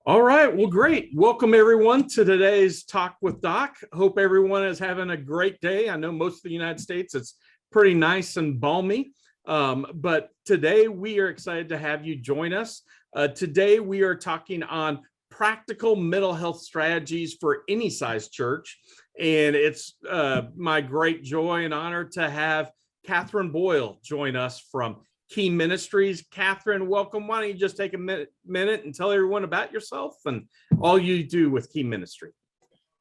All right, well, great. Welcome everyone to today's Talk with Doc. Hope everyone is having a great day. I know most of the United States, it's pretty nice and balmy, but today we are excited to have you join us. Today we are talking on practical mental health strategies for any size church. And it's my great joy and honor to have Catherine Boyle join us from Key Ministries. Catherine, welcome. Why don't you just take a minute and tell everyone about yourself and all you do with Key Ministry?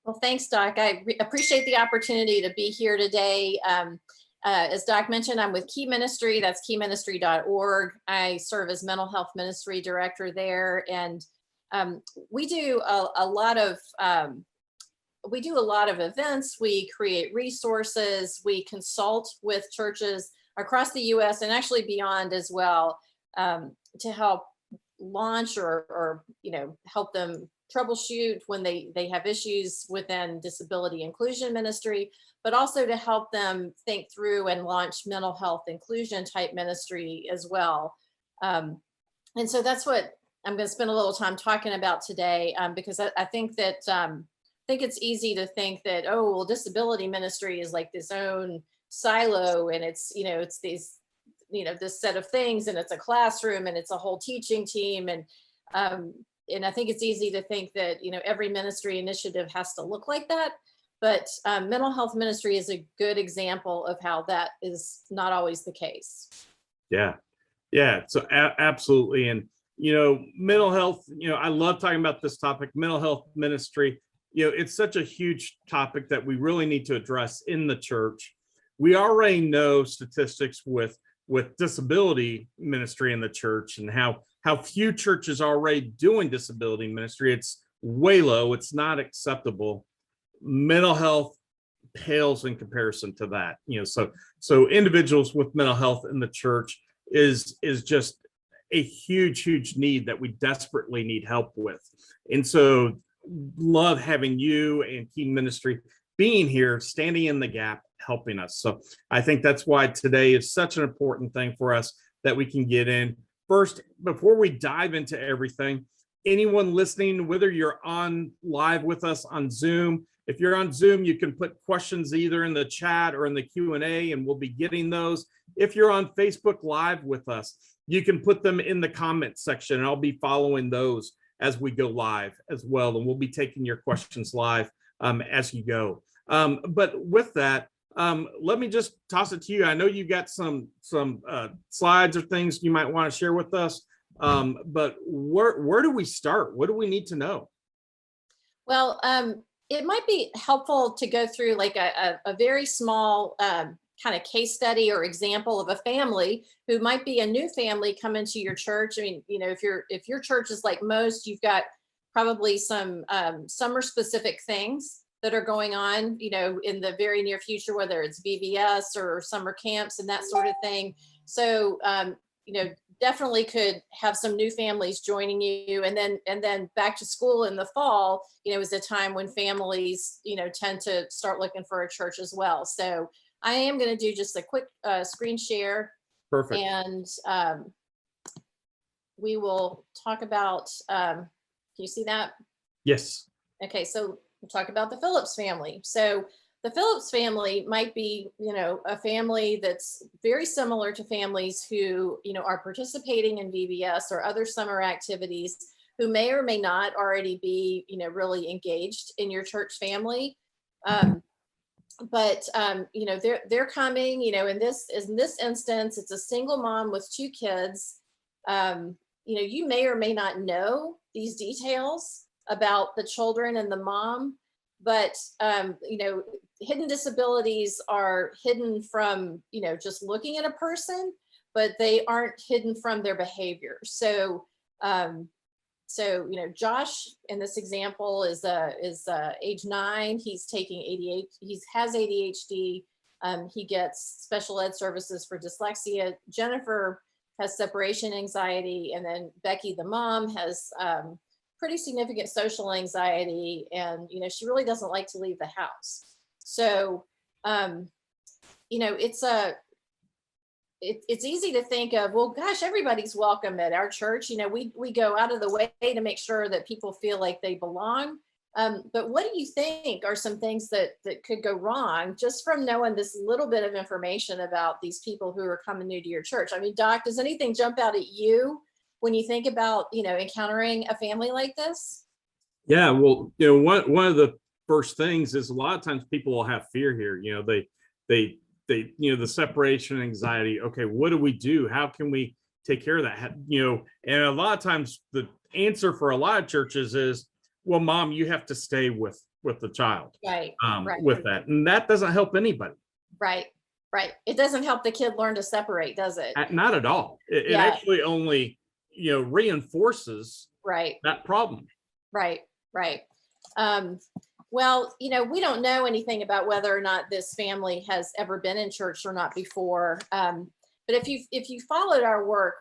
Well, thanks, Doc. I appreciate the opportunity to be here today. As Doc mentioned, I'm with Key Ministry. That's keyministry.org. I serve as mental health ministry director there, and we do a lot of events. We create resources. We consult with churches across the U.S. and actually beyond as well, to help launch or help them troubleshoot when they have issues within disability inclusion ministry, but also to help them think through and launch mental health inclusion type ministry as well. And so that's what I'm going to spend a little time talking about today, because I think that I think it's easy to think that, oh, well, disability ministry is like this own silo, and it's these this set of things, and it's a classroom, and it's a whole teaching team, and I think it's easy to think that every ministry initiative has to look like that, but mental health ministry is a good example of how that is not always the case. Yeah, so absolutely. And mental health, I love talking about this topic. Mental health ministry, it's such a huge topic that we really need to address in the church. We already know statistics with disability ministry in the church, and how few churches are already doing disability ministry. It's way low. It's not acceptable. Mental health pales in comparison to that. So individuals with mental health in the church is just a huge need that we desperately need help with. And so love having you and Key Ministry being here, standing in the gap, helping us. So I think that's why today is such an important thing for us that we can get in. First, before we dive into everything, anyone listening, whether you're on live with us on Zoom, if you're on Zoom, you can put questions either in the chat or in the Q&A, and we'll be getting those. If you're on Facebook Live with us, you can put them in the comment section, and I'll be following those as we go live as well. And we'll be taking your questions live as you go. But with that, let me just toss it to you. I know you got some slides or things you might want to share with us, but where do we start? What do we need to know? Well, it might be helpful to go through like a very small kind of case study or example of a family who might be a new family coming to your church. I mean, if your church is like most, you've got probably some summer specific things that are going on, in the very near future, whether it's VBS or summer camps and that sort of thing. So, definitely could have some new families joining you, and then back to school in the fall, is a time when families, tend to start looking for a church as well. So I am going to do just a quick screen share. Perfect. And we will talk about, can you see that? Yes. Okay, so we'll talk about the Phillips family. So the Phillips family might be, a family that's very similar to families who, are participating in VBS or other summer activities, who may or may not already be, really engaged in your church family. But they're coming, in this instance, it's a single mom with 2 kids. You may or may not know these details about the children and the mom, but hidden disabilities are hidden from just looking at a person, but they aren't hidden from their behavior. So Josh in this example is age 9. He's taking ADHD. He has ADHD. He gets special ed services for dyslexia. Jennifer has separation anxiety, and then Becky, the mom, has pretty significant social anxiety, and she really doesn't like to leave the house. So it's it's easy to think of, well, gosh, everybody's welcome at our church. We go out of the way to make sure that people feel like they belong. But what do you think are some things that could go wrong just from knowing this little bit of information about these people who are coming new to your church? I mean, Doc, does anything jump out at you when you think about, encountering a family like this? Yeah, well, one of the first things is a lot of times people will have fear here. They the separation anxiety. Okay, what do we do? How can we take care of that? And a lot of times the answer for a lot of churches is, well, mom, you have to stay with the child, Right, right, with that, and that doesn't help anybody. right, right. It doesn't help the kid learn to separate, does it? Not at all. It Yeah, actually only reinforces right. that problem. Right, right. Well, we don't know anything about whether or not this family has ever been in church or not before. But if you followed our work,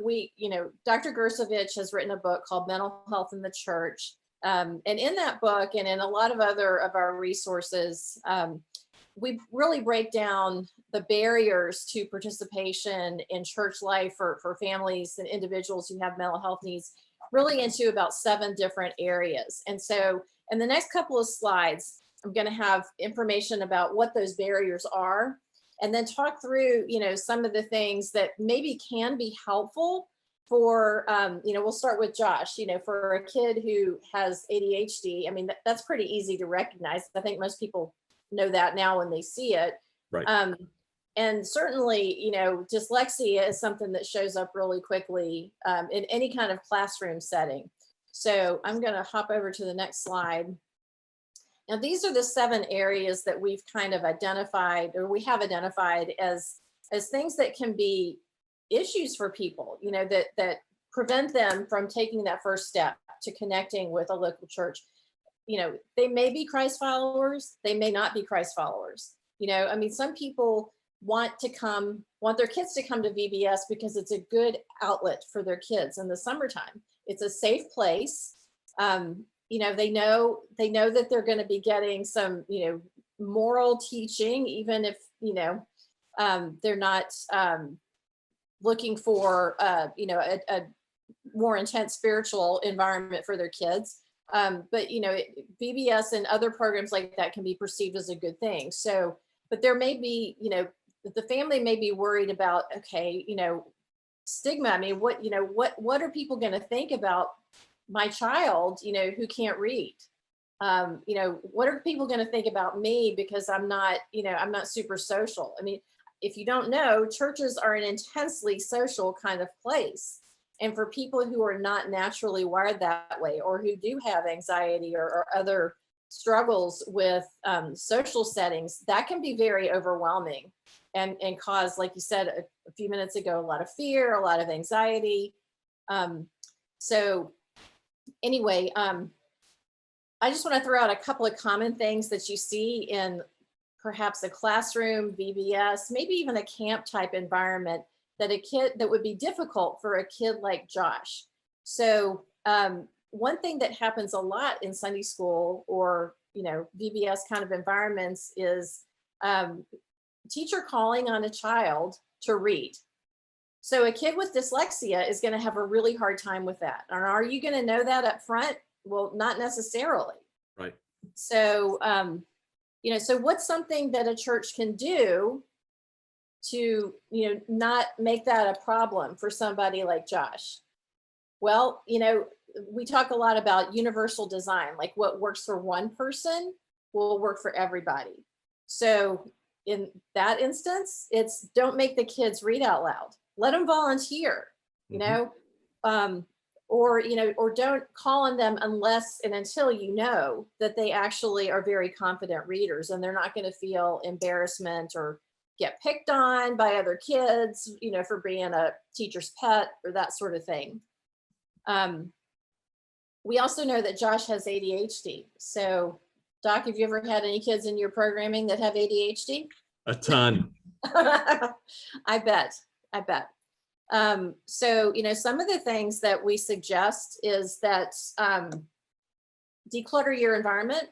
Dr. Gersovich has written a book called Mental Health in the Church. And in that book and in a lot of other of our resources, we really break down the barriers to participation in church life for families and individuals who have mental health needs, really into about 7 different areas. And so in the next couple of slides, I'm going to have information about what those barriers are, and then talk through, some of the things that maybe can be helpful for, we'll start with Josh, for a kid who has ADHD. I mean, that's pretty easy to recognize. I think most people know that now when they see it. Right. And certainly, dyslexia is something that shows up really quickly in any kind of classroom setting. So I'm going to hop over to the next slide. Now, these are the 7 areas that we've kind of identified, or we have identified as things that can be issues for people, that prevent them from taking that first step to connecting with a local church. They may be Christ followers, they may not be Christ followers. I mean, some people want their kids to come to VBS because it's a good outlet for their kids in the summertime. It's a safe place. They know that they're going to be getting some, moral teaching, even if, they're not looking for, a more intense spiritual environment for their kids. But VBS and other programs like that can be perceived as a good thing. So, but there may be, the family may be worried about, okay, stigma. I mean, what are people going to think about my child, who can't read? What are people going to think about me because I'm not super social? I mean, if you don't know, churches are an intensely social kind of place. And for people who are not naturally wired that way, or who do have anxiety or other struggles with social settings, that can be very overwhelming and cause, like you said a few minutes ago, a lot of fear, a lot of anxiety. So anyway, I just want to throw out a couple of common things that you see in perhaps a classroom, VBS, maybe even a camp type environment that would be difficult for a kid like Josh. So one thing that happens a lot in Sunday school or, VBS kind of environments is teacher calling on a child to read. So a kid with dyslexia is going to have a really hard time with that. And are you going to know that up front? Well, not necessarily. Right. So, so what's something that a church can do to, not make that a problem for somebody like Josh? Well, we talk a lot about universal design, like what works for one person will work for everybody. So in that instance, it's don't make the kids read out loud. Let them volunteer, or don't call on them unless and until that they actually are very confident readers and they're not going to feel embarrassment or get picked on by other kids, for being a teacher's pet or that sort of thing. We also know that Josh has ADHD. So, Doc, have you ever had any kids in your programming that have ADHD? A ton. I bet. So, some of the things that we suggest is that declutter your environment.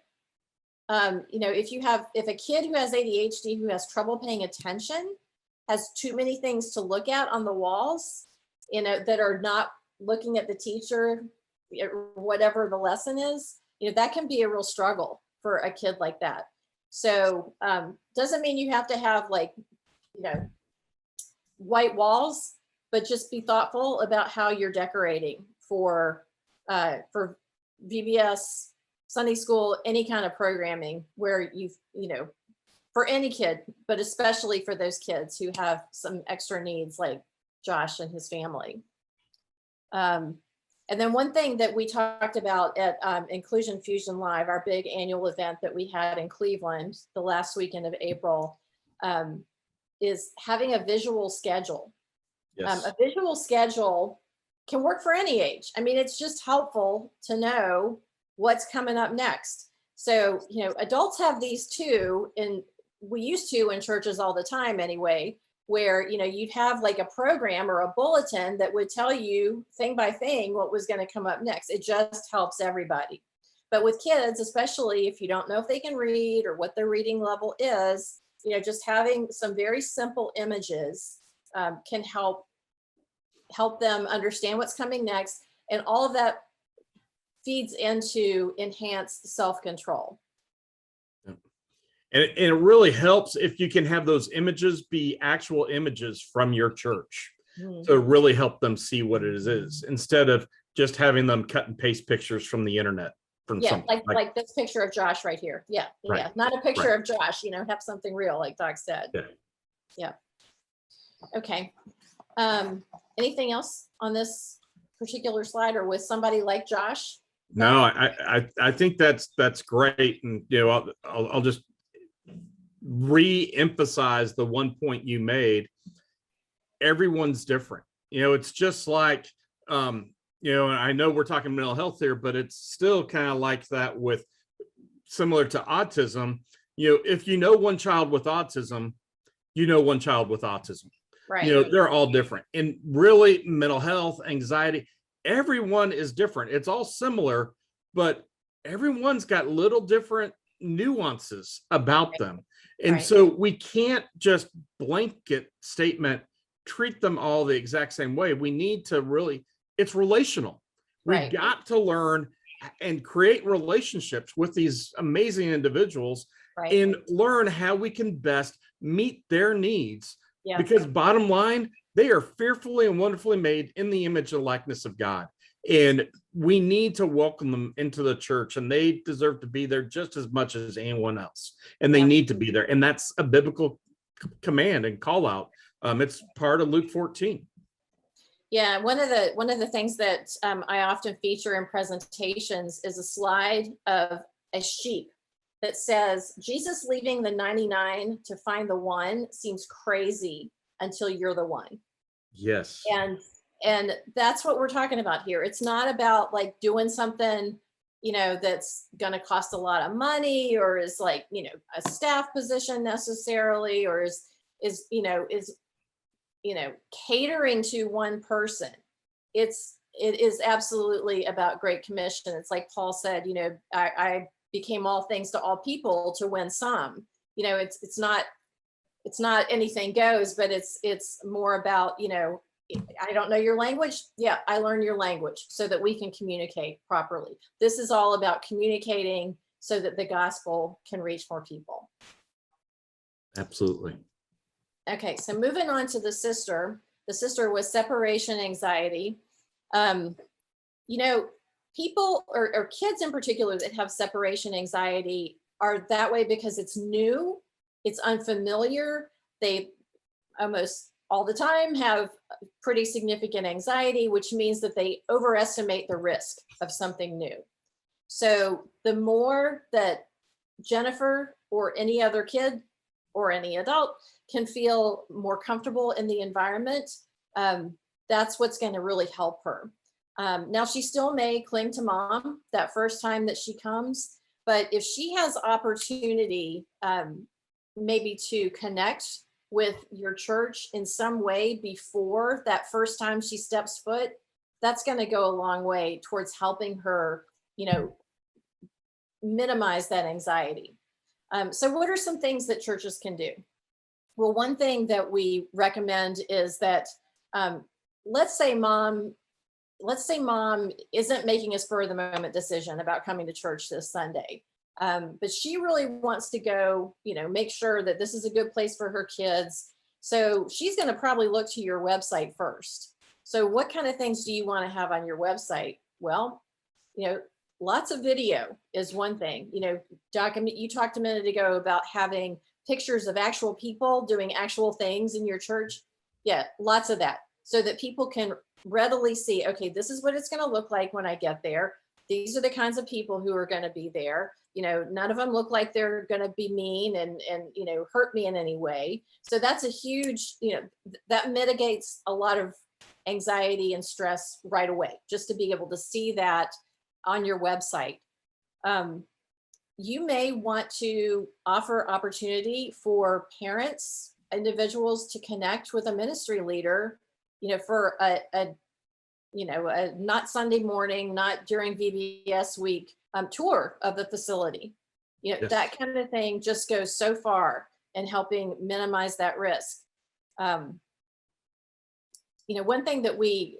If a kid who has ADHD who has trouble paying attention, has too many things to look at on the walls, that are not looking at the teacher, whatever the lesson is, that can be a real struggle for a kid like that. So doesn't mean you have to have like, white walls, but just be thoughtful about how you're decorating for VBS, Sunday school, any kind of programming where for any kid, but especially for those kids who have some extra needs like Josh and his family. And then one thing that we talked about at Inclusion Fusion Live, our big annual event that we had in Cleveland the last weekend of April, is having a visual schedule. Yes. A visual schedule can work for any age. I mean, it's just helpful to know what's coming up next. So, adults have these too, and we used to in churches all the time anyway, where, you'd have like a program or a bulletin that would tell you thing by thing what was going to come up next. It just helps everybody. But with kids, especially if you don't know if they can read or what their reading level is, just having some very simple images can help them understand what's coming next. And all of that feeds into enhanced self-control. And it really helps if you can have those images be actual images from your church. To really help them see what it is instead of just having them cut and paste pictures from the internet. From like this picture of Josh right here. Yeah. Right. Yeah. Not a picture of Josh, have something real, like Doc said. Yeah. Okay. Anything else on this particular slide, or with somebody like Josh? No, I think that's great. And, I'll just re-emphasize the one point you made. Everyone's different. It's just like, I know we're talking mental health here, but it's still kind of like that with similar to autism. If one child with autism, one child with autism. Right. They're all different. And really, mental health, anxiety, everyone is different. It's all similar, but everyone's got little different nuances about them. And so we can't just blanket statement, treat them all the exact same way. We need to really, it's relational. We've got to learn and create relationships with these amazing individuals and learn how we can best meet their needs. Because bottom line, they are fearfully and wonderfully made in the image and likeness of God. And we need to welcome them into the church, and they deserve to be there just as much as anyone else. And they need to be there. And that's a biblical command and call out. It's part of Luke 14. Yeah, one of the things that I often feature in presentations is a slide of a sheep that says, Jesus leaving the 99 to find the one seems crazy until you're the one. Yes. And that's what we're talking about here. It's not about like doing something, that's going to cost a lot of money, or is like, a staff position necessarily, or is catering to one person. It is absolutely about Great Commission. It's like Paul said, I became all things to all people to win some. It's not anything goes, but it's more about, I don't know your language. Yeah, I learn your language so that we can communicate properly. This is all about communicating so that the gospel can reach more people. Absolutely. Okay, so moving on to the sister with separation anxiety. People or kids in particular that have separation anxiety are that way because it's new, it's unfamiliar. They almost all the time have pretty significant anxiety, which means that they overestimate the risk of something new. So the more that Jennifer or any other kid or any adult can feel more comfortable in the environment, that's what's going to really help her. Now, she still may cling to mom that first time that she comes, but if she has opportunity maybe to connect with your church in some way before that first time she steps foot, that's going to go a long way towards helping her, minimize that anxiety. So what are some things that churches can do? Well, one thing that we recommend is that, let's say mom isn't making a spur of the moment decision about coming to church this Sunday. But she really wants to go, make sure that this is a good place for her kids. So she's going to probably look to your website first. So what kind of things do you want to have on your website? Well, lots of video is one thing. Doc, you talked a minute ago about having pictures of actual people doing actual things in your church. Yeah, lots of that, so that people can readily see, okay, this is what it's going to look like when I get there. These are the kinds of people who are going to be there. None of them look like they're going to be mean and hurt me in any way. So that's a huge, that mitigates a lot of anxiety and stress right away, just to be able to see that on your website. You may want to offer opportunity for parents, individuals to connect with a ministry leader, for a not Sunday morning, not during VBS week, tour of the facility. Yes. That kind of thing just goes so far in helping minimize that risk. One thing that we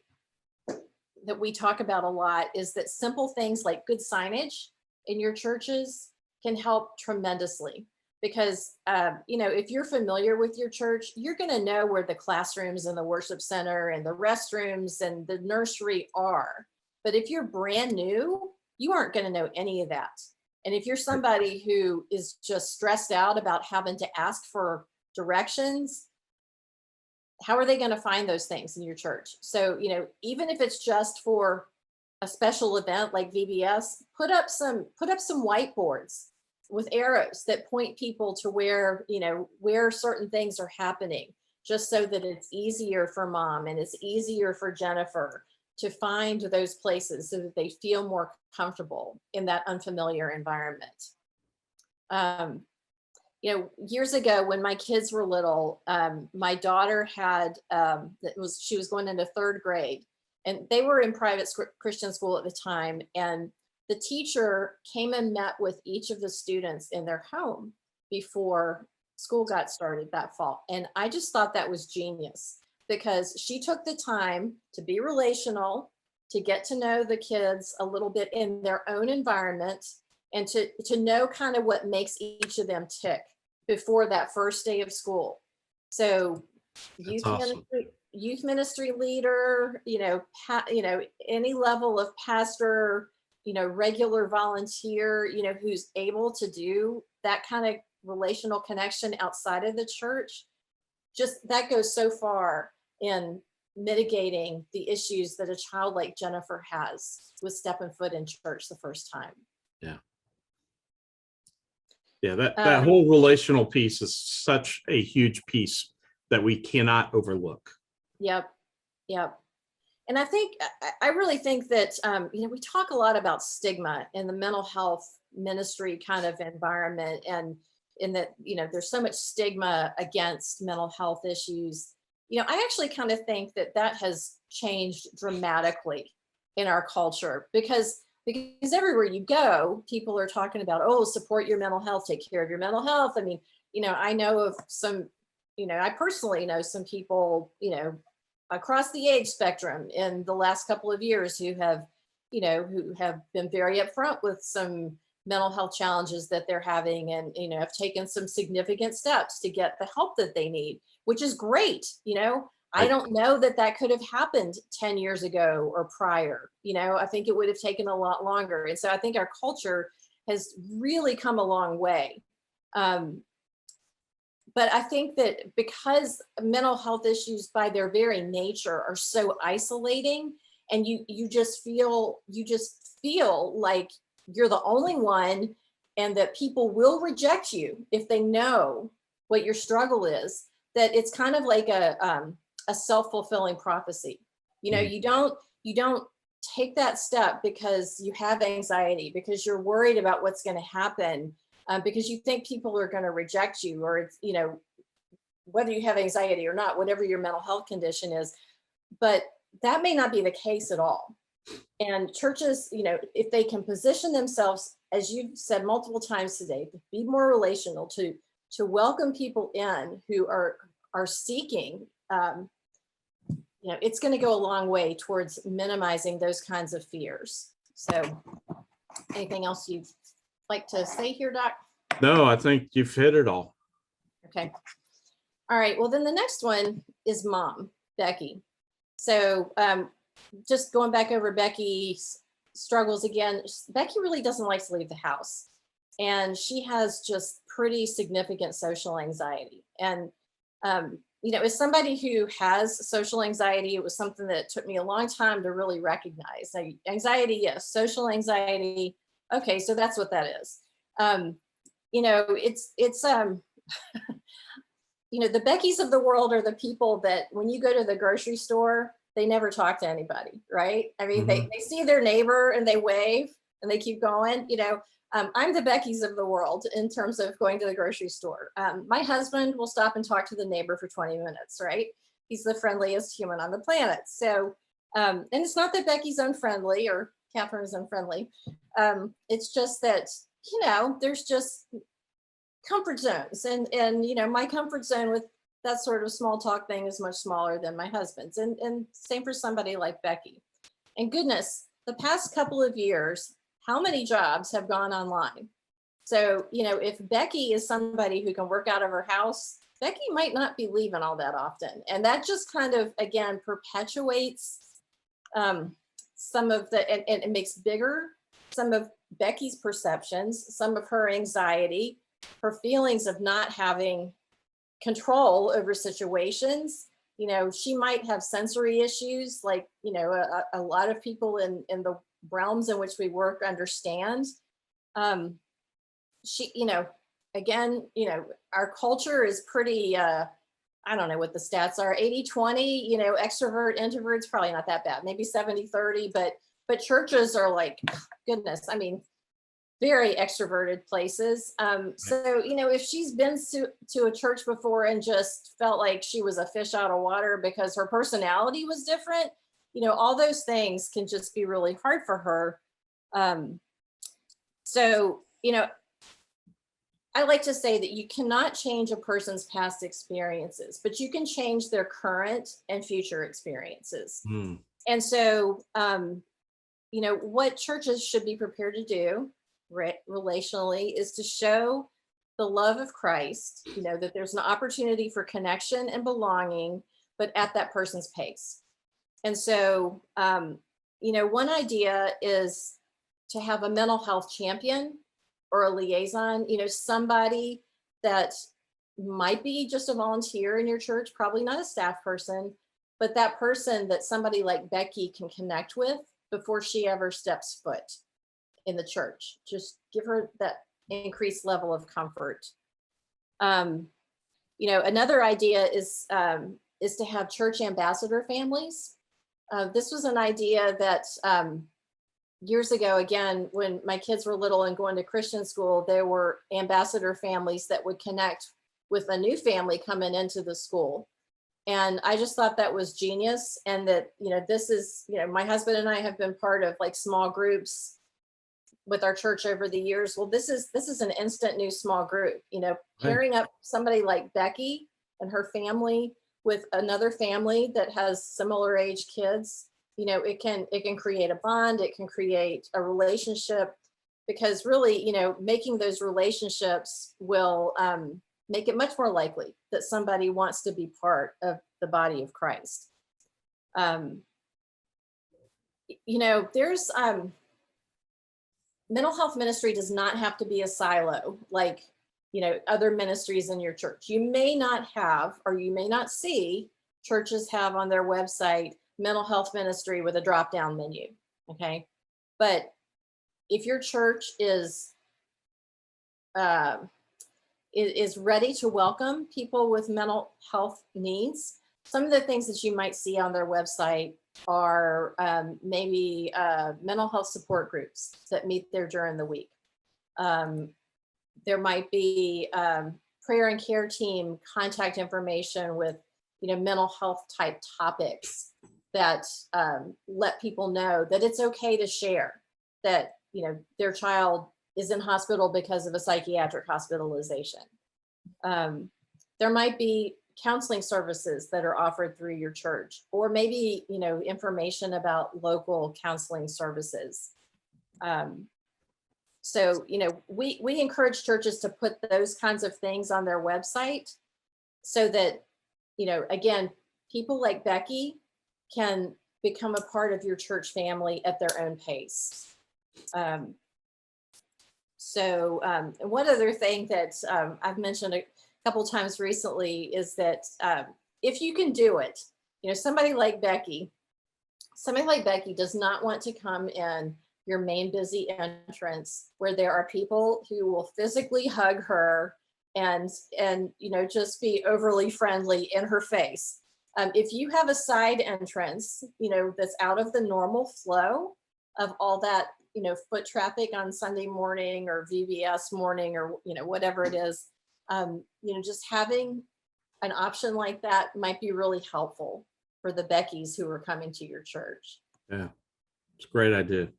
talk about a lot is that simple things like good signage in your churches can help tremendously, because if you're familiar with your church, you're going to know where the classrooms and the worship center and the restrooms and the nursery are. But if you're brand new, you aren't going to know any of that. And if you're somebody who is just stressed out about having to ask for directions, how are they going to find those things in your church? So, even if it's just for a special event like VBS, put up some whiteboards with arrows that point people to where certain things are happening, just so that it's easier for mom and it's easier for Jennifer to find those places so that they feel more comfortable in that unfamiliar environment. Years ago when my kids were little, my daughter had, she was going into third grade, and they were in private Christian school at the time. And the teacher came and met with each of the students in their home before school got started that fall. And I just thought that was genius, because she took the time to be relational, to get to know the kids a little bit in their own environment, and to know kind of what makes each of them tick before that first day of school. So youth ministry leader, any level of pastor, regular volunteer, who's able to do that kind of relational connection outside of the church, just that goes so far in mitigating the issues that a child like Jennifer has with stepping foot in church the first time. Yeah, that whole relational piece is such a huge piece that we cannot overlook. Yep. And I really think that, we talk a lot about stigma in the mental health ministry kind of environment, and in that, there's so much stigma against mental health issues. I actually kind of think that has changed dramatically in our culture, because everywhere you go, people are talking about, oh, support your mental health, take care of your mental health. I mean, I know of some, I personally know some people, across the age spectrum in the last couple of years who have been very upfront with some mental health challenges that they're having, and, have taken some significant steps to get the help that they need, which is great. I don't know that could have happened 10 years ago or prior. I think it would have taken a lot longer. And so I think our culture has really come a long way. But I think that because mental health issues by their very nature are so isolating, and you just feel like you're the only one, and that people will reject you if they know what your struggle is, that it's kind of like a self-fulfilling prophecy. You don't take that step because you have anxiety, because you're worried about what's going to happen, because you think people are going to reject you, or it's, whether you have anxiety or not, whatever your mental health condition is. But that may not be the case at all. And churches, if they can position themselves, as you've said multiple times today, to be more relational, to to welcome people in who are seeking, it's going to go a long way towards minimizing those kinds of fears. So anything else you'd like to say here, Doc? No, I think you've hit it all. Okay. All right. Well, then the next one is Mom, Becky. So just going back over Becky's struggles again, Becky really doesn't like to leave the house. And she has just pretty significant social anxiety. And, as somebody who has social anxiety, it was something that took me a long time to really recognize. Like, anxiety, yes. Social anxiety, okay, so that's what that is. The Beckys of the world are the people that when you go to the grocery store, they never talk to anybody, right? I mean, they see their neighbor and they wave and they keep going. I'm the Beckys of the world in terms of going to the grocery store. My husband will stop and talk to the neighbor for 20 minutes, right? He's the friendliest human on the planet. So, and it's not that Becky's unfriendly or Catherine is unfriendly. It's just that, there's just comfort zones, and my comfort zone with that sort of small talk thing is much smaller than my husband's, and same for somebody like Becky. And goodness, the past couple of years, how many jobs have gone online? So if Becky is somebody who can work out of her house, Becky might not be leaving all that often, and that just kind of again perpetuates some of the and it makes bigger some of Becky's perceptions, some of her anxiety, her feelings of not having control over situations. She might have sensory issues, like, a lot of people in the realms in which we work understand. Again, our culture is pretty, I don't know what the stats are, 80-20, extrovert, introverts, probably not that bad, maybe 70-30, but churches are like, goodness, I mean, very extroverted places. So, if she's been to a church before and just felt like she was a fish out of water because her personality was different, all those things can just be really hard for her. So, I like to say that you cannot change a person's past experiences, but you can change their current and future experiences. And so, what churches should be prepared to do relationally is to show the love of Christ, that there's an opportunity for connection and belonging, but at that person's pace. And so, one idea is to have a mental health champion or a liaison, somebody that might be just a volunteer in your church, probably not a staff person, but that person that somebody like Becky can connect with before she ever steps foot in the church. Just give her that increased level of comfort. Another idea is to have church ambassador families. This was an idea that years ago, again, when my kids were little and going to Christian school, there were ambassador families that would connect with a new family coming into the school. And I just thought that was genius. And that, this is, my husband and I have been part of like small groups with our church over the years. Well, this is an instant new small group, pairing up somebody like Becky and her family with another family that has similar age kids. It can create a bond, it can create a relationship, because really, making those relationships will make it much more likely that somebody wants to be part of the body of Christ. There's mental health ministry does not have to be a silo like, other ministries in your church. You may not have, or you may not see churches have on their website mental health ministry with a drop-down menu. Okay. But if your church is ready to welcome people with mental health needs, some of the things that you might see on their website are maybe mental health support groups that meet there during the week. There might be prayer and care team contact information with mental health type topics that let people know that it's okay to share that their child is in hospital because of a psychiatric hospitalization. There might be counseling services that are offered through your church, or maybe, information about local counseling services. So, we encourage churches to put those kinds of things on their website so that, again, people like Becky can become a part of your church family at their own pace. One other thing that I've mentioned a couple times recently is that if you can do it, somebody like Becky does not want to come in your main busy entrance where there are people who will physically hug her and just be overly friendly in her face. If you have a side entrance, that's out of the normal flow of all that, foot traffic on Sunday morning or VBS morning or, whatever it is, just having an option like that might be really helpful for the Beckys who are coming to your church. Yeah, it's a great idea.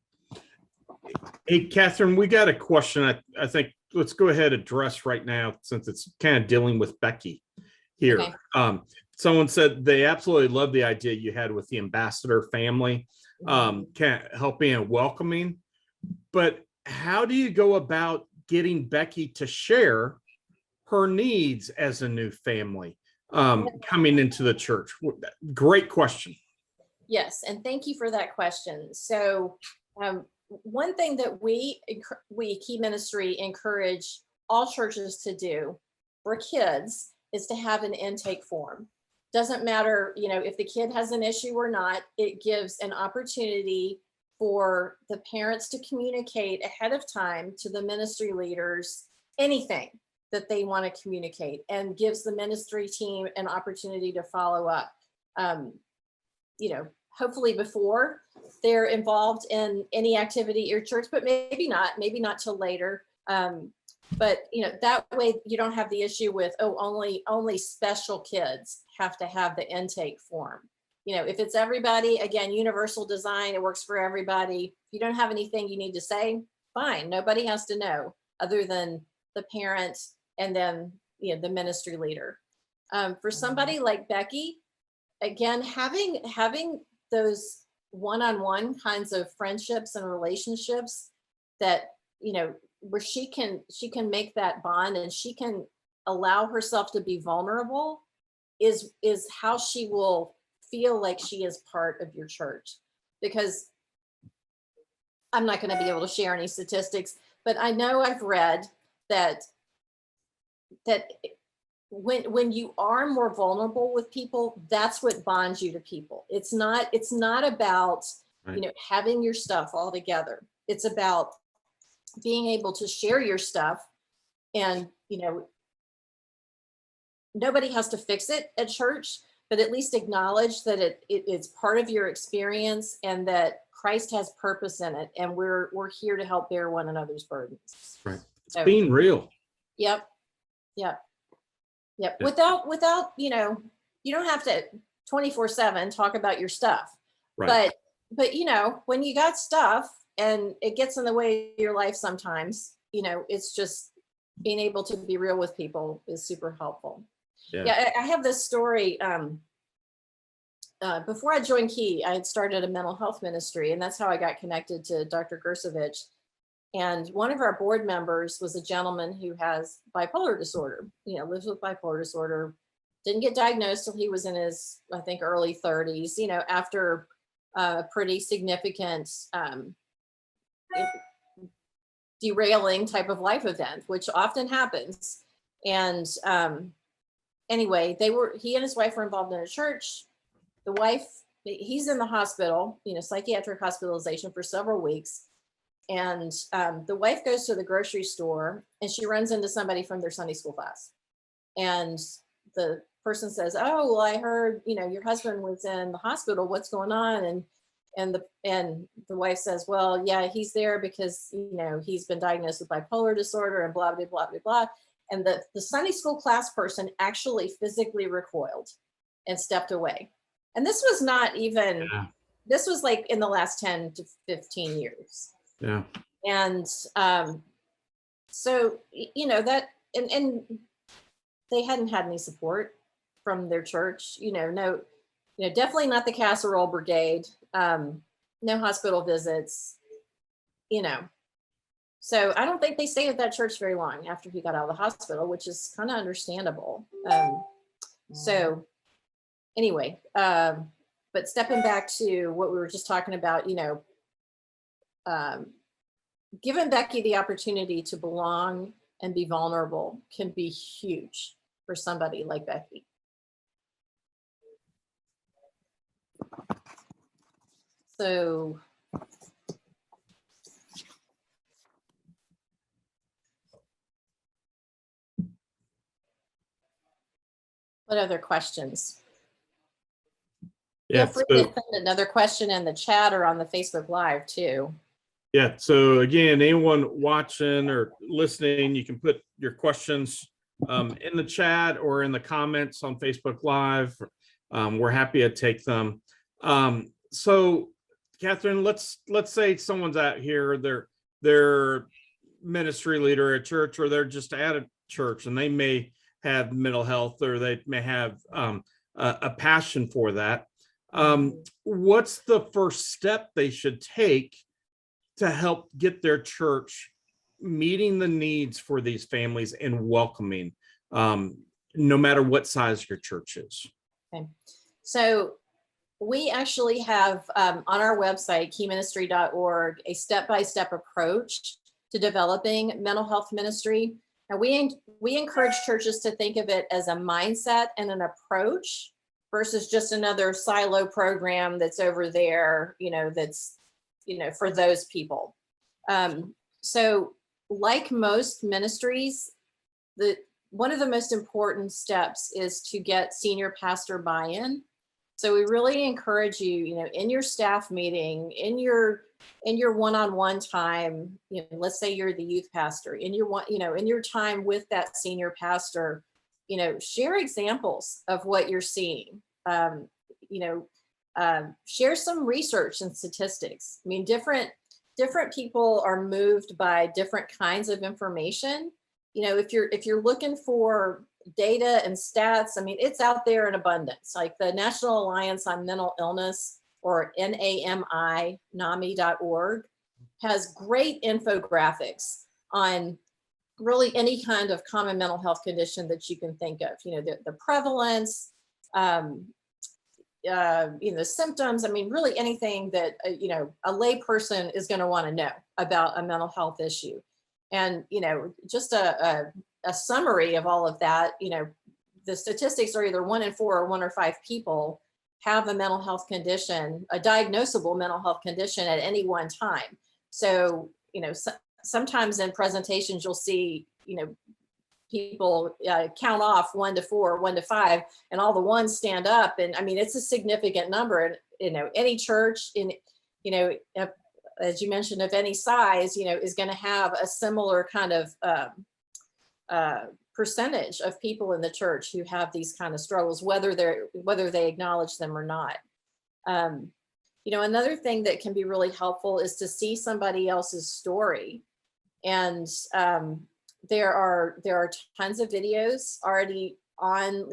Hey, Catherine, we got a question. I think let's go ahead and address right now, since it's kind of dealing with Becky here. Okay. Someone said they absolutely love the idea you had with the ambassador family, helping and welcoming. But how do you go about getting Becky to share her needs as a new family coming into the church? Great question. Yes, and thank you for that question. So one thing that we Key Ministry encourage all churches to do for kids is to have an intake form. Doesn't matter, if the kid has an issue or not, it gives an opportunity for the parents to communicate ahead of time to the ministry leaders anything that they want to communicate, and gives the ministry team an opportunity to follow up. Hopefully before they're involved in any activity at your church, but maybe not till later. But that way you don't have the issue with, only special kids have to have the intake form. If it's everybody, again, universal design, it works for everybody. If you don't have anything you need to say, fine. Nobody has to know other than the parent and then, the ministry leader. For somebody like Becky, again, having those one-on-one kinds of friendships and relationships that, where she can make that bond and she can allow herself to be vulnerable is how she will feel like she is part of your church. Because I'm not going to be able to share any statistics, but I know I've read that when you are more vulnerable with people, that's what bonds you to people. It's not about, Right. having your stuff all together. It's about being able to share your stuff, and, nobody has to fix it at church, but at least acknowledge that it's part of your experience and that Christ has purpose in it. And we're here to help bear one another's burdens. Right. It's So, being real. Yep. Yeah. Without, you don't have to 24/7 talk about your stuff. Right. But when you got stuff and it gets in the way of your life sometimes, it's just being able to be real with people is super helpful. Yeah, I have this story. Before I joined Key, I had started a mental health ministry, and that's how I got connected to Dr. Gersovich. And one of our board members was a gentleman who has bipolar disorder, lives with bipolar disorder, didn't get diagnosed till he was in his, I think, early 30s, after a pretty significant derailing type of life event, which often happens. And anyway, he and his wife were involved in a church. The wife, he's in the hospital, psychiatric hospitalization for several weeks. And the wife goes to the grocery store and she runs into somebody from their Sunday school class. And the person says, "Oh, well, I heard, your husband was in the hospital. What's going on?" And the wife says, "Well, yeah, he's there because, he's been diagnosed with bipolar disorder and blah, blah, blah, blah, blah." And the Sunday school class person actually physically recoiled and stepped away. And this was not even, this was like in the last 10 to 15 years. Yeah. And so, that, and they hadn't had any support from their church, no, definitely not the casserole brigade, no hospital visits, you know. So I don't think they stayed at that church very long after he got out of the hospital, which is kind of understandable. So anyway, but stepping back to what we were just talking about, giving Becky the opportunity to belong and be vulnerable can be huge for somebody like Becky. So what other questions? Yeah, Feel free to send another question in the chat or on the Facebook Live too. Yeah, so again, anyone watching or listening, you can put your questions in the chat or in the comments on Facebook Live. We're happy to take them. So Catherine, let's say someone's out here, they're ministry leader at church, or they're just at a church, and they may have mental health, or they may have a passion for that. What's the first step they should take to help get their church meeting the needs for these families and welcoming, no matter what size your church is? Okay. So we actually have on our website, keyministry.org, a step-by-step approach to developing mental health ministry. And we encourage churches to think of it as a mindset and an approach versus just another silo program that's over there, that's, for those people. So like most ministries, one of the most important steps is to get senior pastor buy-in. So we really encourage you, in your staff meeting, in your one-on-one time, let's say you're the youth pastor, in your time with that senior pastor, share examples of what you're seeing. Share some research and statistics. I mean, different people are moved by different kinds of information. If you're looking for data and stats, I mean, it's out there in abundance. Like the National Alliance on Mental Illness, or NAMI, NAMI.org, has great infographics on really any kind of common mental health condition that you can think of. The prevalence, the symptoms. I mean, really anything that a lay person is going to want to know about a mental health issue. And just a summary of all of that. The statistics are either 1 in 4 or 1 or 5 people have a mental health condition, a diagnosable mental health condition at any one time. So sometimes in presentations you'll see people count off 1 to 4, 1 to 5, and all the ones stand up. And I mean, it's a significant number. And any church as you mentioned, of any size, is going to have a similar kind of percentage of people in the church who have these kind of struggles, whether they acknowledge them or not. Another thing that can be really helpful is to see somebody else's story. And there are tons of videos already on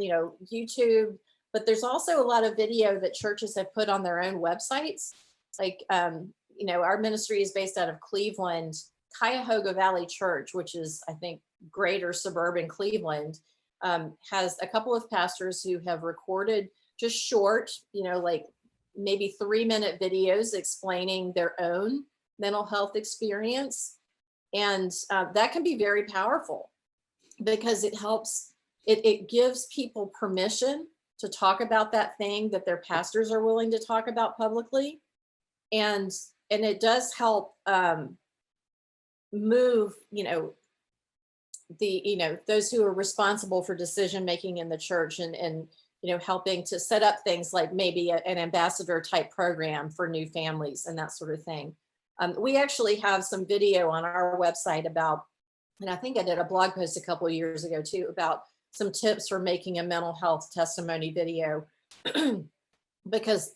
YouTube, but there's also a lot of video that churches have put on their own websites. Like our ministry is based out of Cleveland. Cuyahoga Valley Church, which is, I think, greater suburban Cleveland, has a couple of pastors who have recorded just short, like maybe 3-minute videos explaining their own mental health experience. And that can be very powerful because it gives people permission to talk about that thing that their pastors are willing to talk about publicly. And it does help move, those who are responsible for decision making in the church, and helping to set up things like maybe an ambassador type program for new families and that sort of thing. We actually have some video on our website about, and I think I did a blog post a couple of years ago too, about some tips for making a mental health testimony video. Because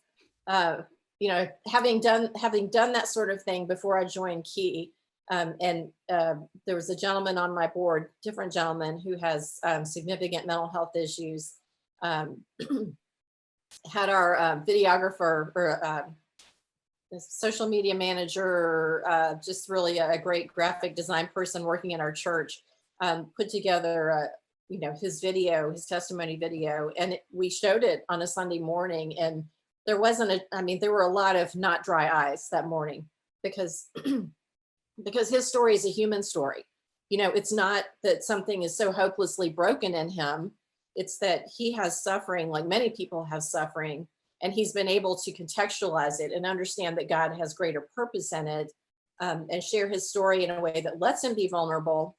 having done that sort of thing before I joined Key, And there was a gentleman on my board, different gentleman, who has significant mental health issues. Had our videographer or social media manager, just really a great graphic design person working in our church, put together, his video, his testimony video, and we showed it on a Sunday morning. And there wasn't there were a lot of not dry eyes that morning, because because his story is a human story. It's not that something is so hopelessly broken in him. It's that he has suffering, like many people have suffering, and he's been able to contextualize it and understand that God has greater purpose in it, and share his story in a way that lets him be vulnerable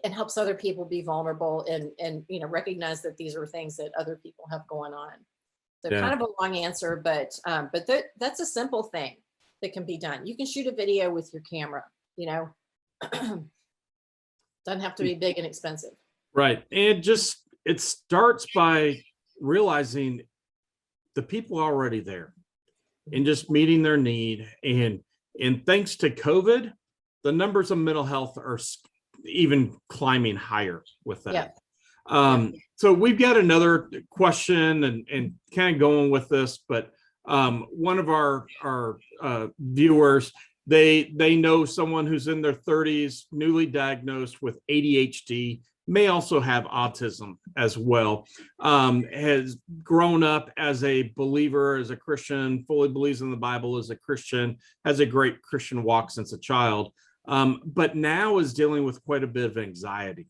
and helps other people be vulnerable, and recognize that these are things that other people have going on. So Yeah. kind of a long answer, but that's a simple thing that can be done. You can shoot a video with your camera, doesn't have to be big and expensive. Right. And it starts by realizing the people are already there and just meeting their need. And thanks to COVID, the numbers of mental health are even climbing higher with that. Yeah. So we've got another question and kind of going with this, but one of our viewers, they know someone who's in their 30s, newly diagnosed with ADHD, may also have autism as well, has grown up as a believer, as a Christian, fully believes in the Bible as a Christian, has a great Christian walk since a child, but now is dealing with quite a bit of anxiety.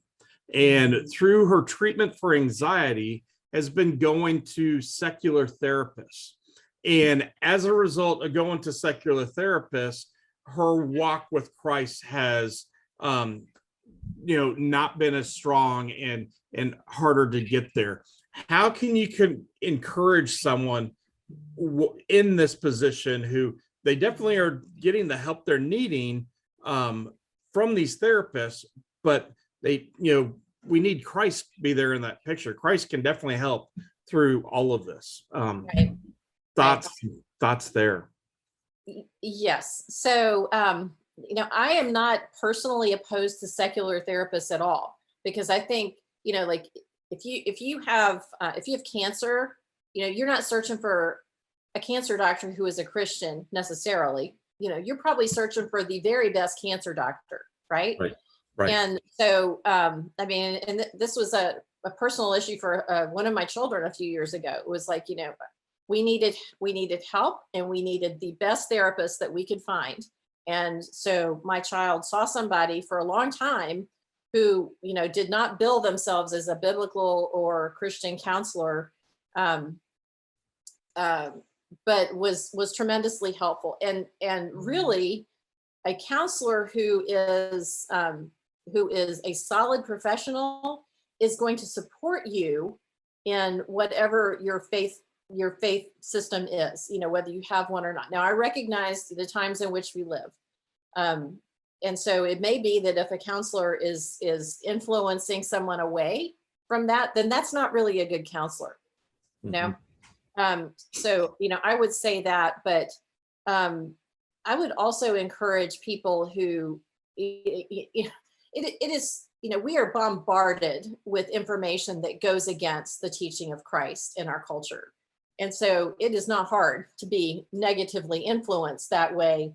And through her treatment for anxiety has been going to secular therapists. And as a result of going to secular therapists, her walk with Christ has not been as strong and harder to get there. How can you encourage someone in this position who they definitely are getting the help they're needing from these therapists, but we need Christ to be there in that picture. Christ can definitely help through all of this. Right. Thoughts there? Yes. So, I am not personally opposed to secular therapists at all, because I think, like if you have cancer, you're not searching for a cancer doctor who is a Christian necessarily. You're probably searching for the very best cancer doctor, right? Right. And so, this was a personal issue for one of my children a few years ago. It was like, we needed help, and we needed the best therapist that we could find. And so my child saw somebody for a long time who, did not bill themselves as a biblical or Christian counselor, but was tremendously helpful. And really a counselor who is a solid professional is going to support you in whatever your faith system is, whether you have one or not. Now, I recognize the times in which we live. And so it may be that if a counselor is influencing someone away from that, then that's not really a good counselor. So, I would say that, but I would also encourage people who, it is, we are bombarded with information that goes against the teaching of Christ in our culture. And so it is not hard to be negatively influenced that way.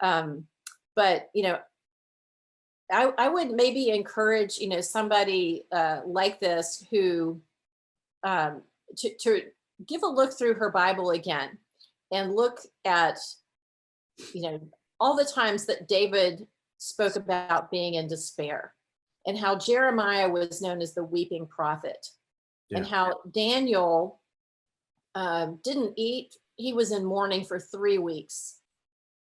But, I would maybe encourage, somebody like this who to give a look through her Bible again and look at, all the times that David spoke about being in despair, and how Jeremiah was known as the weeping prophet, and how Daniel didn't eat. He was in mourning for 3 weeks.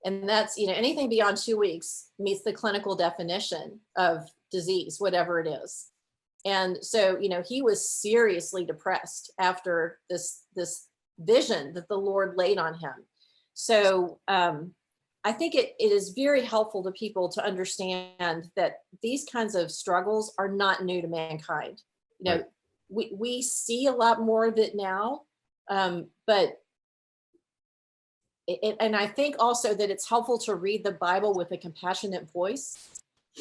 And that's, anything beyond 2 weeks meets the clinical definition of disease, whatever it is. And so, he was seriously depressed after this vision that the Lord laid on him. So I think it is very helpful to people to understand that these kinds of struggles are not new to mankind. Right. We see a lot more of it now, but and I think also that it's helpful to read the Bible with a compassionate voice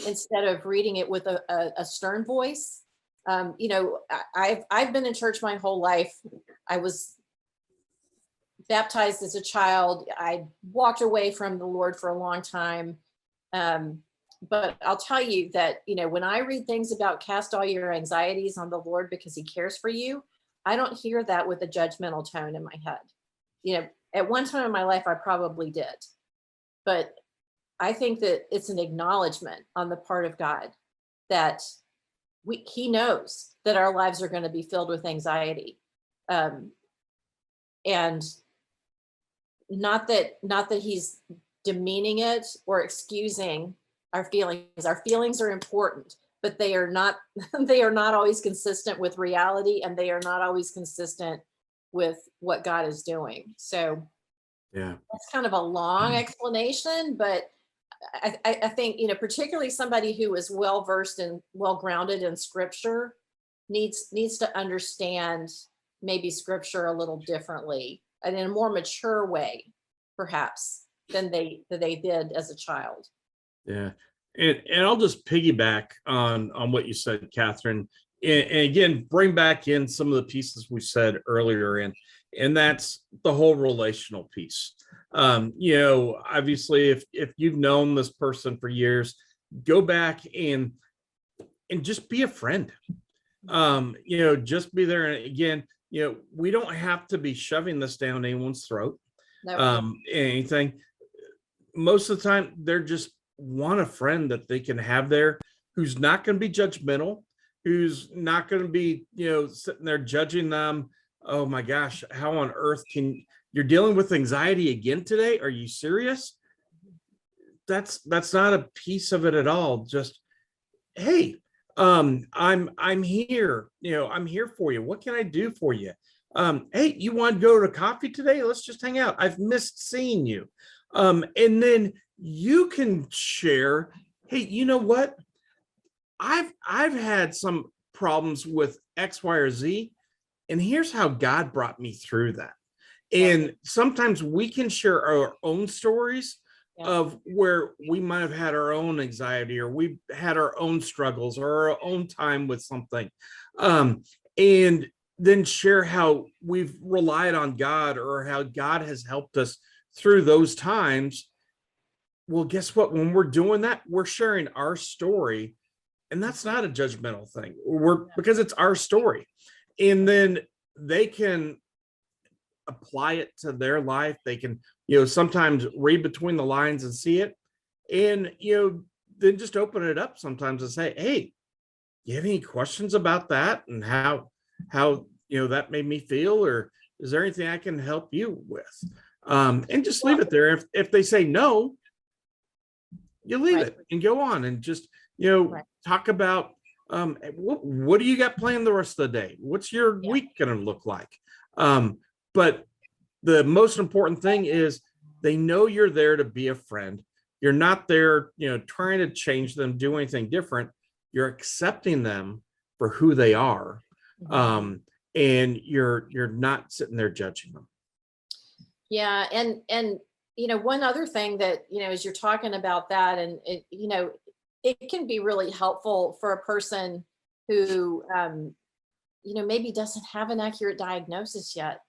instead of reading it with a stern voice. You know, I've been in church my whole life. I was baptized as a child. I walked away from the Lord for a long time. But I'll tell you that, you know, when I read things about cast all your anxieties on the Lord because he cares for you, I don't hear that with a judgmental tone in my head. You know, at one time in my life, I probably did. But I think that it's an acknowledgement on the part of God that he knows that our lives are going to be filled with anxiety. And not that he's demeaning it or excusing our feelings. Our feelings are important, but they are not they are not always consistent with reality, and they are not always consistent with what God is doing. So Yeah. that's kind of a long explanation, but I think, you know, particularly somebody who is well versed and well grounded in scripture needs to understand maybe scripture a little differently and in a more mature way, perhaps, than they did as a child. Yeah. And I'll just piggyback on what you said, Catherine, and again, bring back in some of the pieces we said earlier, and that's the whole relational piece. You know, obviously, if you've known this person for years, go back and just be a friend. You know, just be there. And again, you know, we don't have to be shoving this down anyone's throat. No. Anything. Most of the time, they're just want a friend that they can have there who's not going to be judgmental, who's not going to be, you know, sitting there judging them. Oh my gosh, how on earth you're dealing with anxiety again today? Are you serious? That's not a piece of it at all. Just, hey, I'm here, you know, I'm here for you. What can I do for you? Hey, you want to go to coffee today? Let's just hang out. I've missed seeing you. And then you can share, hey, you know what? I've had some problems with X, Y, or Z, and here's how God brought me through that. And sometimes we can share our own stories of where we might have had our own anxiety, or we had our own struggles, or our own time with something. And then share how we've relied on God, or how God has helped us through those times. Well, guess what? When we're doing that, we're sharing our story, and that's not a judgmental thing. Because it's our story, and then they can apply it to their life. They can, you know, sometimes read between the lines and see it, and, you know, then just open it up sometimes and say, hey, you have any questions about that, and how you know that made me feel, or is there anything I can help you with? And just leave it there. If they say no, you leave it and go on, and just, you know, talk about what do you got planned the rest of the day? What's your week going to look like? But the most important thing is they know you're there to be a friend. You're not there, you know, trying to change them, do anything different. You're accepting them for who they are. And you're not sitting there judging them. Yeah. And, you know, one other thing that, you know, as you're talking about that, and it, you know, it can be really helpful for a person who, you know, maybe doesn't have an accurate diagnosis yet,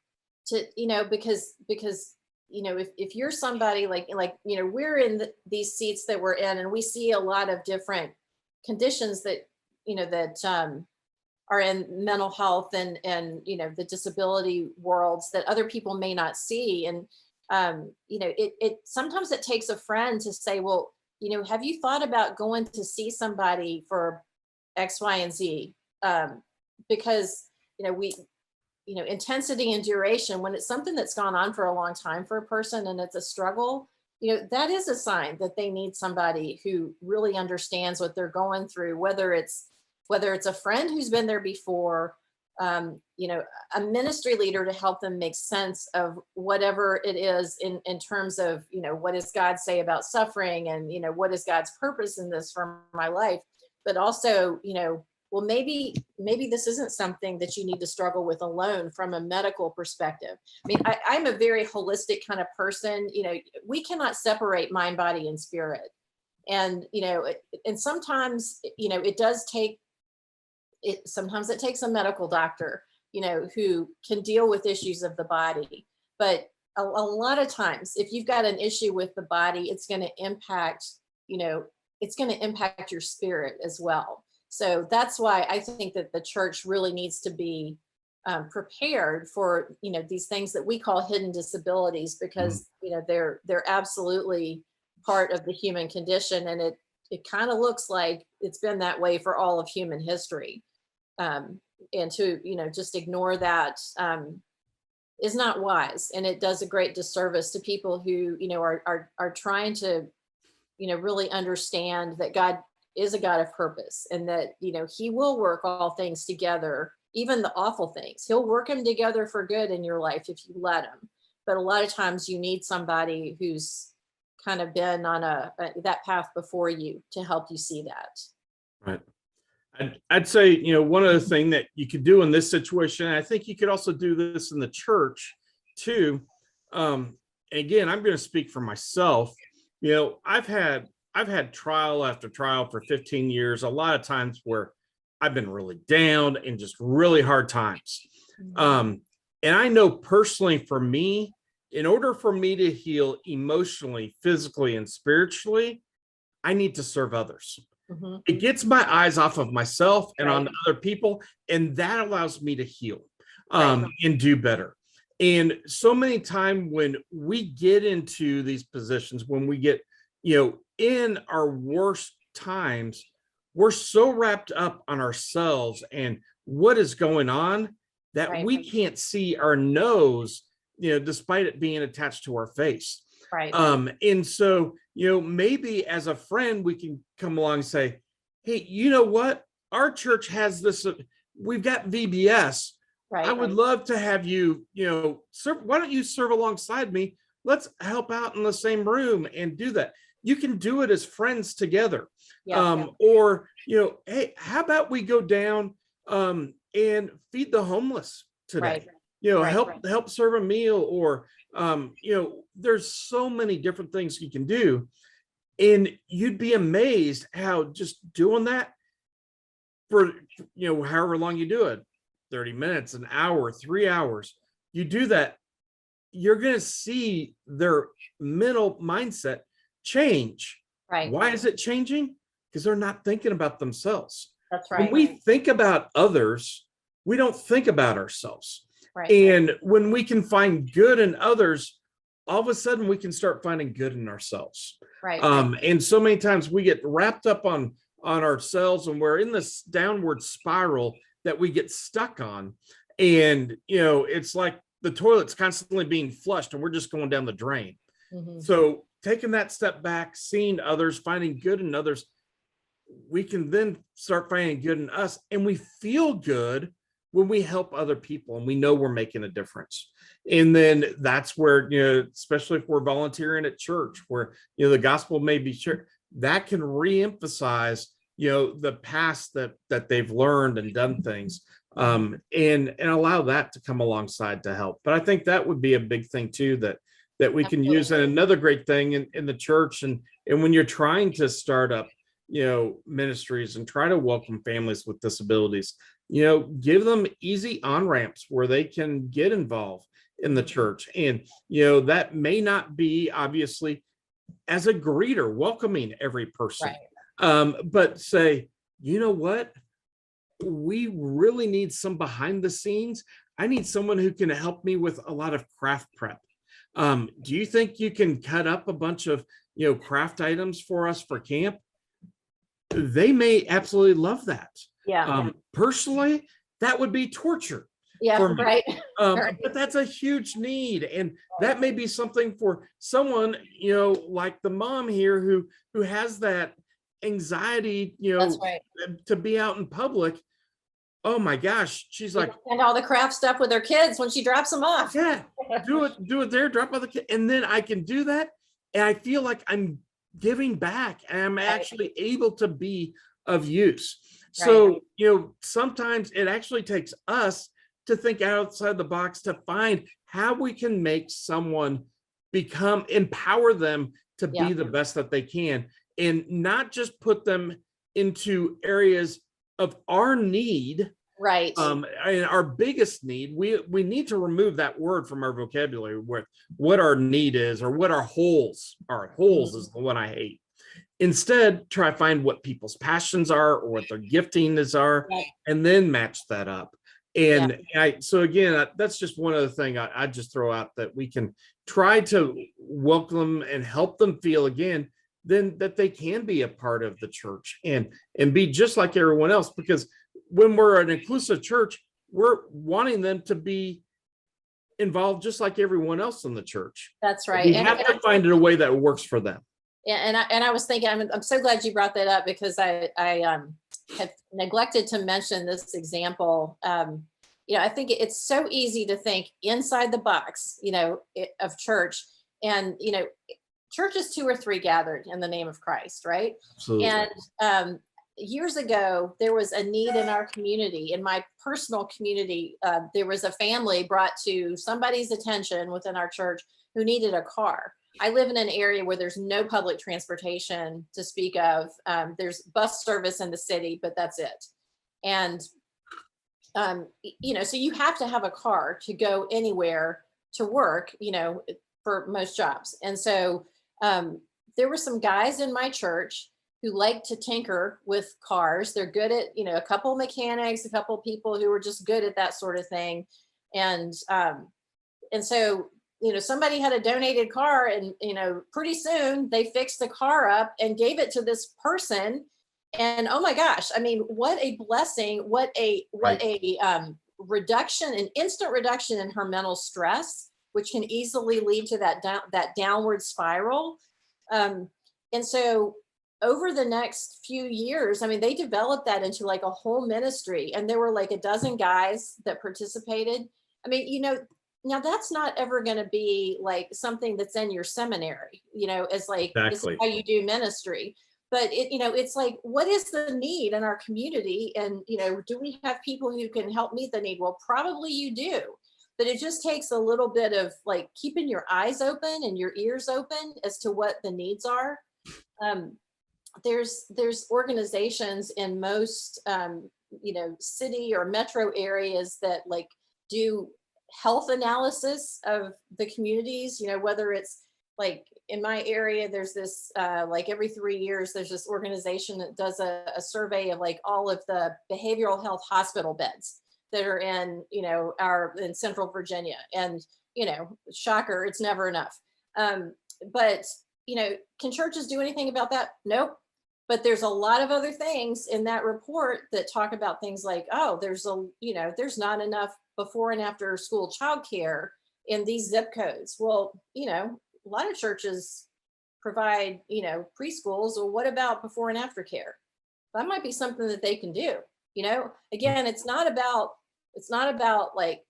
to, you know, because, you know, if you're somebody like, you know, we're in these seats that we're in, and we see a lot of different conditions that, you know, that, are in mental health and, you know, the disability worlds that other people may not see. And, you know, it sometimes it takes a friend to say, well, you know, have you thought about going to see somebody for X, Y, and Z? Because, you know, you know, intensity and duration, when it's something that's gone on for a long time for a person and it's a struggle, you know, that is a sign that they need somebody who really understands what they're going through, whether it's a friend who's been there before, you know, a ministry leader to help them make sense of whatever it is in terms of, you know, what does God say about suffering, and, you know, what is God's purpose in this for my life? But also, you know, well, maybe this isn't something that you need to struggle with alone from a medical perspective. I mean, I'm a very holistic kind of person. We cannot separate mind, body, and spirit. And, and sometimes, it does take sometimes it takes a medical doctor, who can deal with issues of the body. But a lot of times, if you've got an issue with the body, it's going to impact, your spirit as well. So that's why I think that the church really needs to be prepared for, these things that we call hidden disabilities, because, they're absolutely part of the human condition. And it kind of looks like it's been that way for all of human history. And to, just ignore that is not wise. And it does a great disservice to people who, are trying to, really understand that God is a God of purpose, and that, he will work all things together, even the awful things. He'll work them together for good in your life if you let him. But a lot of times you need somebody who's kind of been on that path before you to help you see that. Right. I'd say, one other thing that you could do in this situation, and I think you could also do this in the church too. Again, I'm going to speak for myself. I've had trial after trial for 15 years, a lot of times where I've been really down and just really hard times. And I know personally for me, in order for me to heal emotionally, physically, and spiritually, I need to serve others. Mm-hmm. It gets my eyes off of myself and Right. on other people, and that allows me to heal Right. and do better. And so many times when we get into these positions, when we get, in our worst times, we're so wrapped up on ourselves and what is going on that Right. we can't see our nose, despite it being attached to our face. Right. And so, maybe as a friend, we can come along and say, hey, you know what? Our church has this, we've got VBS. Right. I would love to have you, serve. Why don't you serve alongside me? Let's help out in the same room and do that. You can do it as friends together. Yeah. Or, hey, how about we go down and feed the homeless today? Right. Help serve a meal, or there's so many different things you can do. And you'd be amazed how just doing that for, however long you do it, 30 minutes, an hour, 3 hours, you do that, you're going to see their mental mindset change. Right. Why is it changing? Because they're not thinking about themselves. That's right. When we think about others, we don't think about ourselves. Right. And when we can find good in others, all of a sudden we can start finding good in ourselves. Right. And so many times we get wrapped up on ourselves, and we're in this downward spiral that we get stuck on. And, it's like the toilet's constantly being flushed and we're just going down the drain. Mm-hmm. So taking that step back, seeing others, finding good in others, we can then start finding good in us, and we feel good when we help other people and we know we're making a difference. And then that's where, especially if we're volunteering at church, where, the gospel may be shared, that can reemphasize, the past that they've learned and done things, and allow that to come alongside to help. But I think that would be a big thing too, that we can use. And another great thing in the church, and when you're trying to start up, ministries and try to welcome families with disabilities, give them easy on-ramps where they can get involved in the church. And, that may not be obviously as a greeter, welcoming every person, but say, you know what? We really need some behind the scenes. I need someone who can help me with a lot of craft prep. Do you think you can cut up a bunch of, craft items for us for camp? They may absolutely love that. Yeah. Personally, that would be torture. Yeah. For me. Right. But that's a huge need. And that may be something for someone, like the mom here who has that anxiety, That's right. to be out in public. Oh my gosh. She's like, and all the craft stuff with their kids when she drops them off. yeah, do it there, drop by the kid. And then I can do that. And I feel like I'm giving back, and I'm actually able to be of use. So, sometimes it actually takes us to think outside the box to find how we can make someone empower them to be the best that they can, and not just put them into areas of our need. Right. And our biggest need, we need to remove that word from our vocabulary, where what our need is, or what our holes are. Holes is the one I hate. Instead, try to find what people's passions are, or what their gifting are, and then match that up. And so again, that's just one other thing I just throw out, that we can try to welcome and help them feel again, then that they can be a part of the church and be just like everyone else. Because when we're an inclusive church, we're wanting them to be involved just like everyone else in the church. That's right. We have to find a way that works for them. Yeah, and I was thinking, I'm so glad you brought that up, because I have neglected to mention this example. I think it's so easy to think inside the box, of church, and church is 2 or 3 gathered in the name of Christ, right? Absolutely. And years ago, there was a need in our community, in my personal community. There was a family brought to somebody's attention within our church who needed a car. I live in an area where there's no public transportation to speak of. There's bus service in the city, but that's it. And, so you have to have a car to go anywhere to work, for most jobs. And so there were some guys in my church who like to tinker with cars. They're good at, a couple mechanics, a couple people who are just good at that sort of thing. And so, somebody had a donated car, and, pretty soon they fixed the car up and gave it to this person. And oh my gosh, I mean, what a blessing, what a reduction, an instant reduction in her mental stress, which can easily lead to that downward spiral. And so over the next few years, I mean, they developed that into like a whole ministry, and there were like a dozen guys that participated. I mean, now that's not ever going to be like something that's in your seminary, as like, This is how you do ministry. But it's like, what is the need in our community? And, do we have people who can help meet the need? Well, probably you do, but it just takes a little bit of like keeping your eyes open and your ears open as to what the needs are. There's organizations in most, city or metro areas that like do health analysis of the communities, whether it's like in my area, there's this, like every 3 years, there's this organization that does a survey of like all of the behavioral health hospital beds that are in, in Central Virginia. And, shocker, it's never enough. But, can churches do anything about that? Nope. But there's a lot of other things in that report that talk about things like, oh, there's not enough before and after school childcare in these zip codes. Well, a lot of churches provide, preschools. Well, what about before and after care? That might be something that they can do. Again, it's not about like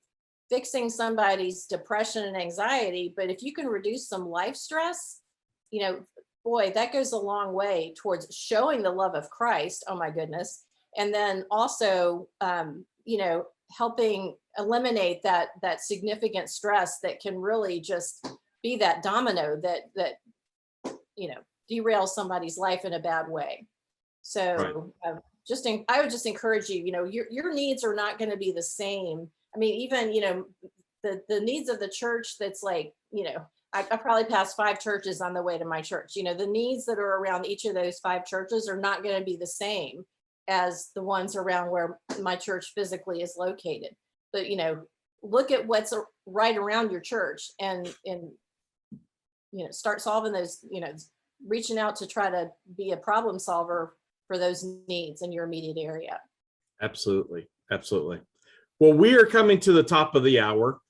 fixing somebody's depression and anxiety, but if you can reduce some life stress, boy, that goes a long way towards showing the love of Christ. Oh my goodness. And then also, helping eliminate that significant stress that can really just be that domino that derails somebody's life in a bad way. So I would just encourage you, your needs are not going to be the same. I mean, even, the needs of the church that's like, I probably passed 5 churches on the way to my church. The needs that are around each of those 5 churches are not going to be the same as the ones around where my church physically is located. But, look at what's right around your church and start solving those, reaching out to try to be a problem solver for those needs in your immediate area. Absolutely. Absolutely. Well, we are coming to the top of the hour.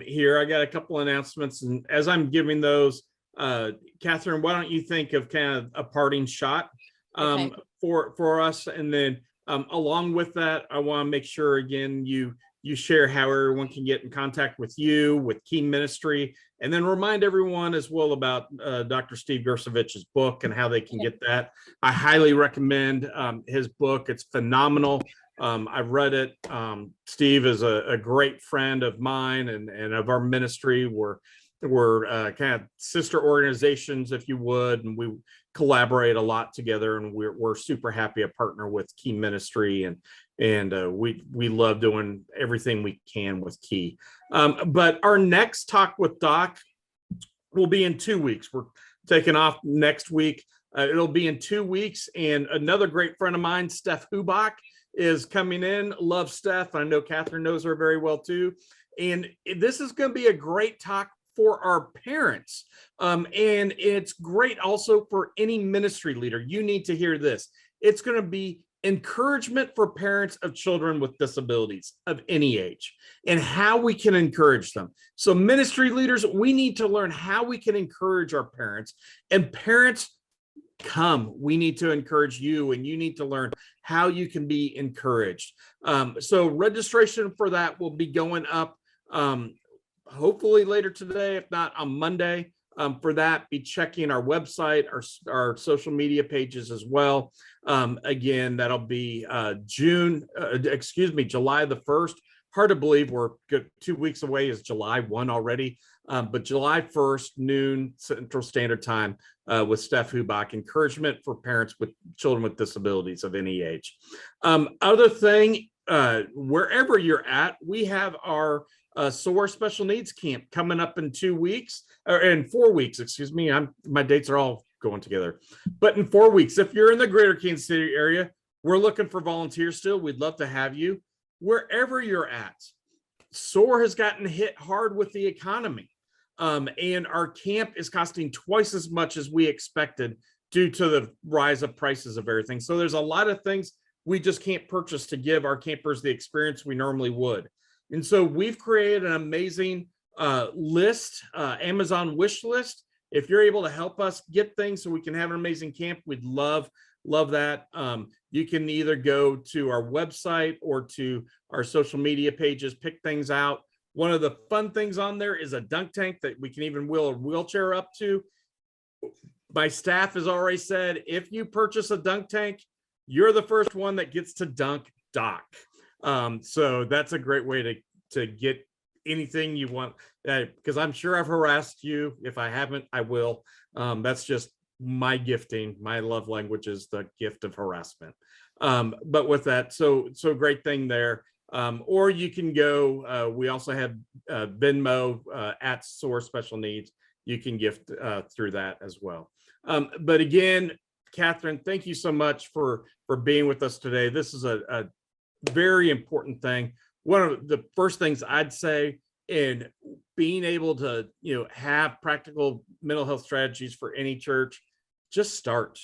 Here, I got a couple announcements, and as I'm giving those, Catherine, why don't you think of kind of a parting shot for us, and then along with that, I want to make sure again you you share how everyone can get in contact with you, with Key Ministry, and then remind everyone as well about Dr. Steve Gersovich's book and how they can get that. I highly recommend his book. It's phenomenal. I've read it. Steve is a great friend of mine and of our ministry. We're kind of sister organizations, if you would, and we collaborate a lot together, and we're super happy to partner with Key Ministry, and we love doing everything we can with Key. But our next talk with Doc will be in 2 weeks. We're taking off next week. It'll be in 2 weeks, and another great friend of mine, Steph Hubach, is coming in. Love Steph. I know Catherine knows her very well too. And this is going to be a great talk for our parents. And it's great also for any ministry leader. You need to hear this. It's going to be encouragement for parents of children with disabilities of any age and how we can encourage them. So ministry leaders, we need to learn how we can encourage our parents, and parents, come, we need to encourage you, and you need to learn how you can be encouraged. So registration for that will be going up hopefully later today, if not on Monday. For that, be checking our website, our social media pages as well. Again, that'll be July the 1st. Hard to believe we're 2 weeks away, is July 1 already. But July 1st, noon Central Standard Time, with Steph Hubach, encouragement for parents with children with disabilities of any age. Other thing, wherever you're at, we have our SOAR Special Needs Camp coming up in 2 weeks, or in 4 weeks, excuse me. My dates are all going together. But in 4 weeks, if you're in the greater Kansas City area, we're looking for volunteers still. We'd love to have you. Wherever you're at, SOAR has gotten hit hard with the economy. And our camp is costing twice as much as we expected due to the rise of prices of everything. So there's a lot of things we just can't purchase to give our campers the experience we normally would. And so we've created an amazing list, Amazon wish list. If you're able to help us get things so we can have an amazing camp, we'd love that. You can either go to our website or to our social media pages, pick things out. One of the fun things on there is a dunk tank that we can even wheel a wheelchair up to. My staff has already said, if you purchase a dunk tank, you're the first one that gets to dunk Doc. So that's a great way to get anything you want, because I'm sure I've harassed you. If I haven't, I will. That's just my gifting. My love language is the gift of harassment. But with that, so great thing there. Or you can go, we also have Venmo at SOAR Special Needs. You can gift through that as well. But again, Catherine, thank you so much for being with us today. This is a very important thing. One of the first things I'd say in being able to, have practical mental health strategies for any church, just start.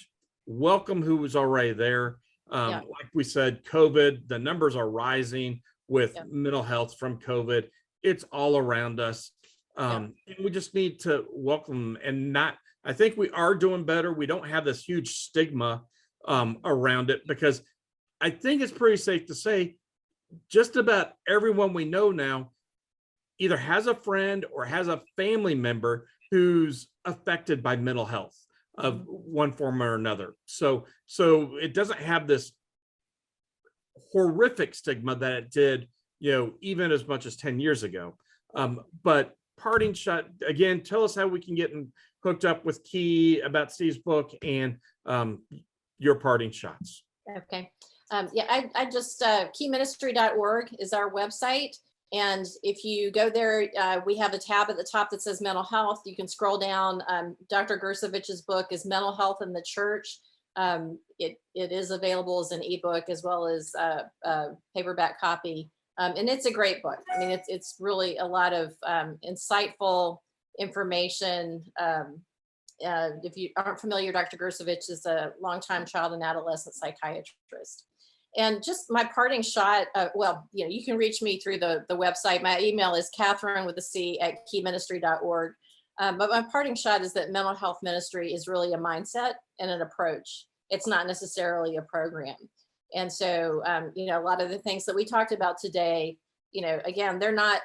Welcome who was already there. Like we said, COVID, the numbers are rising with mental health from COVID. It's all around us. And we just need to welcome and not, I think we are doing better. We don't have this huge stigma around it, because I think it's pretty safe to say just about everyone we know now either has a friend or has a family member who's affected by mental health of one form or another. So it doesn't have this horrific stigma that it did, even as much as 10 years ago. But parting shot, again, tell us how we can get hooked up with Key, about Steve's book, and your parting shots. Okay. I just, keyministry.org is our website. And if you go there, we have a tab at the top that says mental health. You can scroll down. Dr. Gersovich's book is Mental Health in the Church. It is available as an ebook as well as a paperback copy. And it's a great book. I mean, it's really a lot of insightful information. If you aren't familiar, Dr. Gersovich is a longtime child and adolescent psychiatrist. And just my parting shot, you can reach me through the website. My email is Catherine with a C at keyministry.org. But my parting shot is that mental health ministry is really a mindset and an approach. It's not necessarily a program. And so, a lot of the things that we talked about today again, they're not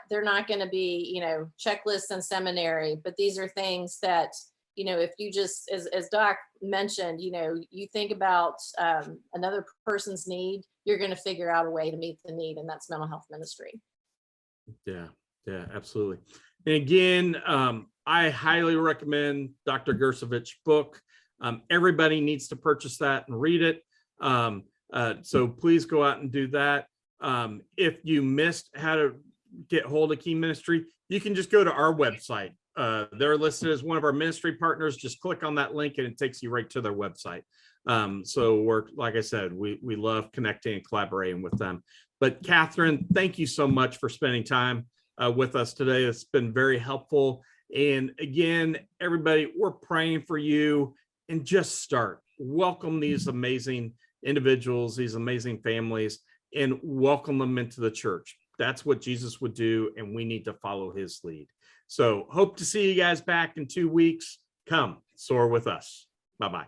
going to be, checklists and seminary, but these are things that, if you just, as Doc mentioned, you think about another person's need, you're going to figure out a way to meet the need, and that's mental health ministry. Yeah, absolutely. And again, I highly recommend Dr. Gersovich's book. Everybody needs to purchase that and read it. So please go out and do that. If you missed how to get hold of Key Ministry, you can just go to our website. They're listed as one of our ministry partners. Just click on that link and it takes you right to their website. So we're, like I said, we love connecting and collaborating with them. But Catherine, thank you so much for spending time with us today. It's been very helpful. And again, everybody, we're praying for you, and just start. Welcome these amazing individuals, these amazing families, and welcome them into the church. That's what Jesus would do, and we need to follow his lead. So hope to see you guys back in 2 weeks. Come soar with us. Bye-bye.